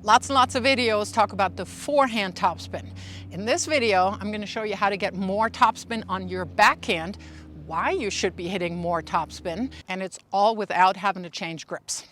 Lots and lots of videos talk about the forehand topspin. In this video, I'm going to show you how to get more topspin on your backhand, why you should be hitting more topspin, and it's all without having to change grips.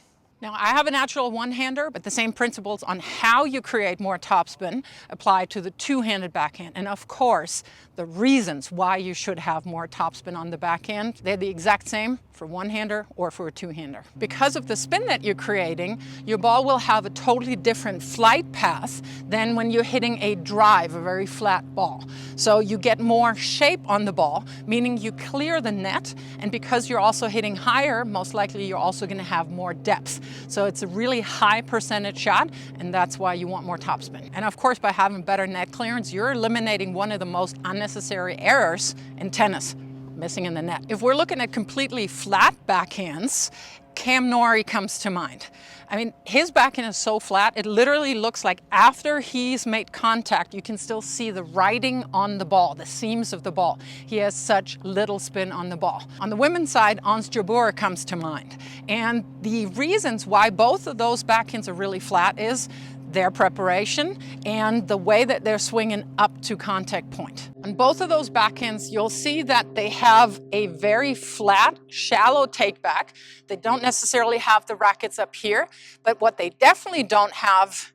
Now, I have a natural one-hander, but the same principles on how you create more topspin apply to the two-handed backhand. And of course, the reasons why you should have more topspin on the backhand, they're the exact same for one-hander or for a two-hander. Because of the spin that you're creating, your ball will have a totally different flight path than when you're hitting a drive, a very flat ball. So you get more shape on the ball, meaning you clear the net, and because you're also hitting higher, most likely you're also going to have more depth. So it's a really high percentage shot, and that's why you want more topspin. And of course, by having better net clearance, you're eliminating one of the most unnecessary errors in tennis, missing in the net. If we're looking at completely flat backhands, Cam Norrie comes to mind. I mean, his backhand is so flat, it literally looks like after he's made contact, you can still see the writing on the ball, the seams of the ball. He has such little spin on the ball. On the women's side, Ons Jabeur comes to mind. And the reasons why both of those backhands are really flat is their preparation and the way that they're swinging up to contact point. On both of those backhands, you'll see that they have a very flat, shallow take back. They don't necessarily have the rackets up here, but what they definitely don't have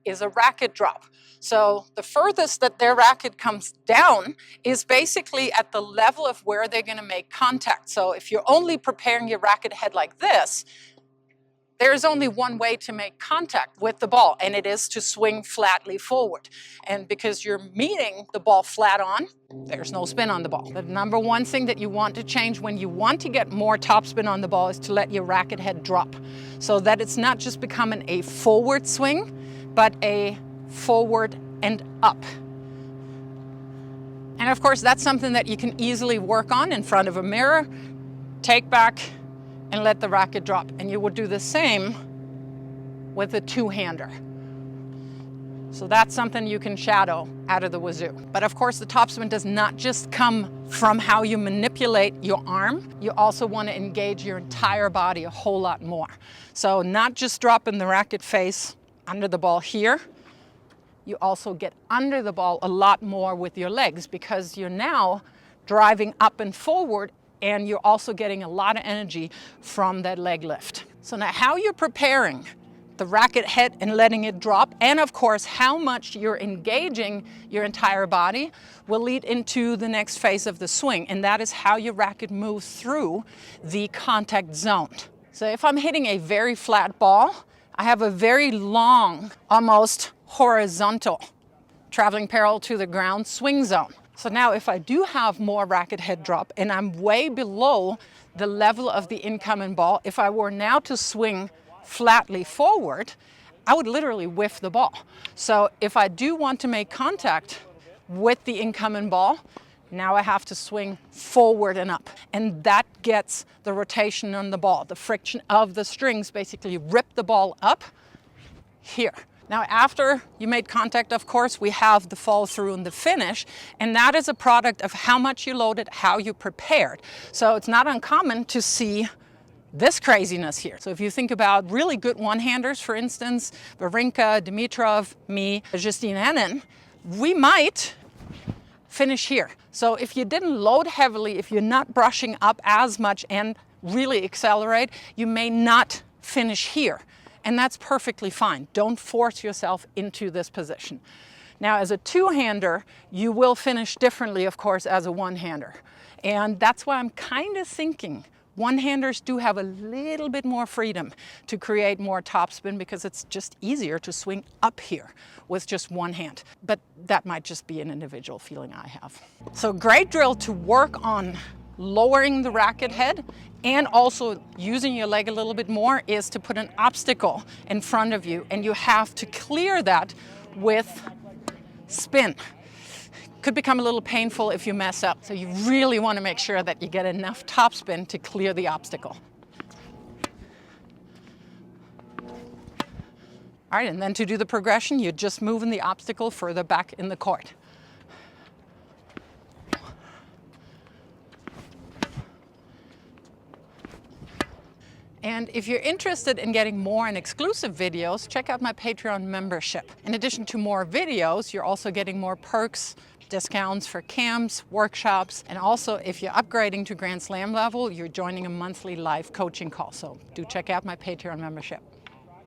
is a racket drop. So the furthest that their racket comes down is basically at the level of where they're going to make contact. So if you're only preparing your racket head like this, there's only one way to make contact with the ball, and it is to swing flatly forward. And because you're meeting the ball flat on, there's no spin on the ball. The number one thing that you want to change when you want to get more topspin on the ball is to let your racket head drop, so that it's not just becoming a forward swing, but a forward and up. And of course, that's something that you can easily work on in front of a mirror, take back, and let the racket drop. And you would do the same with a two-hander. So that's something you can shadow out of the wazoo. But of course, the topspin does not just come from how you manipulate your arm. You also want to engage your entire body a whole lot more. So not just dropping the racket face under the ball here, you also get under the ball a lot more with your legs, because you're now driving up and forward, and you're also getting a lot of energy from that leg lift. So now how you're preparing the racket head and letting it drop, and of course how much you're engaging your entire body, will lead into the next phase of the swing, and that is how your racket moves through the contact zone. So if I'm hitting a very flat ball, I have a very long, almost horizontal, traveling parallel to the ground swing zone. So now if I do have more racket head drop and I'm way below the level of the incoming ball, if I were now to swing flatly forward, I would literally whiff the ball. So if I do want to make contact with the incoming ball, now I have to swing forward and up. And that gets the rotation on the ball. The friction of the strings basically rip the ball up here. Now, after you made contact, of course, we have the fall through and the finish, and that is a product of how much you loaded, how you prepared. So it's not uncommon to see this craziness here. So if you think about really good one-handers, for instance, Wawrinka, Dimitrov, me, Justine, we might finish here. So if you didn't load heavily, if you're not brushing up as much and really accelerate, you may not finish here. And that's perfectly fine. Don't force yourself into this position. Now, as a two-hander, you will finish differently, of course, as a one-hander. And that's why I'm kind of thinking one-handers do have a little bit more freedom to create more topspin, because it's just easier to swing up here with just one hand. But that might just be an individual feeling I have. So great drill to work on lowering the racket head and also using your leg a little bit more is to put an obstacle in front of you, and you have to clear that with spin. Could become a little painful if you mess up, so you really want to make sure that you get enough topspin to clear the obstacle. All right, and then to do the progression, you're just moving the obstacle further back in the court. And if you're interested in getting more and exclusive videos, check out my Patreon membership. In addition to more videos, you're also getting more perks, discounts for camps, workshops, and also if you're upgrading to Grand Slam level, you're joining a monthly live coaching call. So do check out my Patreon membership.